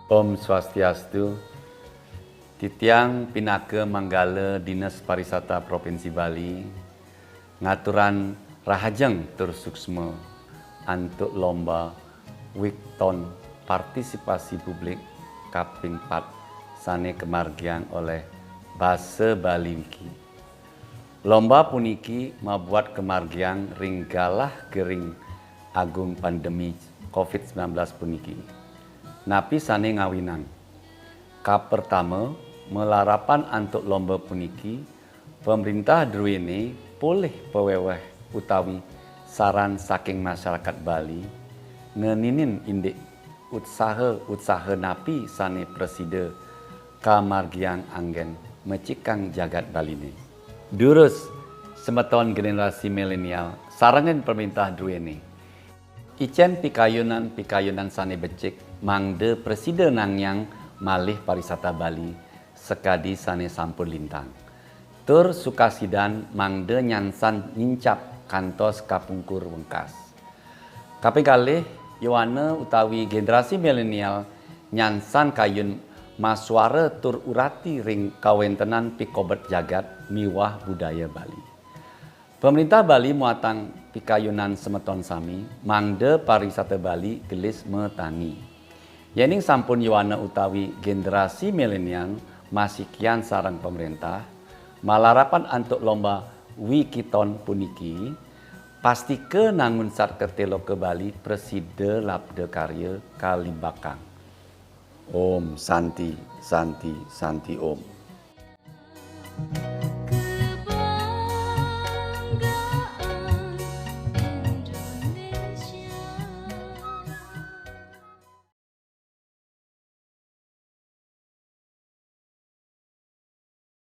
Om Swastiastu. Titiang Pinaka Manggala Dinas Pariwisata Provinsi Bali ngaturan rahajeng tur suksma antuk lomba Wikton Partisipasi Publik kaping 4 sane kemargian oleh Basa Bali Wiki. Lomba puniki mabuat kemargian ringgalah gering agung pandemi COVID-19 puniki. Napi sane ngawinan. Kap pertama, melarapan antuk lomba puniki, pemerintah druene poleh peweweh utawi saran saking masyarakat Bali ngeninin indik usaha napi sane presida kamargian anggen mecikang jagat Baline. Durus semeton generasi milenial sarangan pemerintah druene. Icen pikayunan sane becik mangde presida nangyang malih pariwisata Bali sekadi sane sampun lintang. Tur sukasidan mangde nyansan nincap kantos kapungkur wengkas. Kaping kalih Yowana utawi generasi milenial nyansan kayun maswara tur urati ring kawentenan pikobet jagat miwah budaya Bali. Pemerintah Bali muatang pikayunan semeton sami mangde pariwisata Bali gelis metangi. Yening sampun Yowana utawi generasi milenial masih kian sarang pemerintah malarapan antuk lomba Wikiton puniki pasti ke nangun sat ketelo ke Bali presida labda karya Kalibakang. Om Santi Santi Santi Om.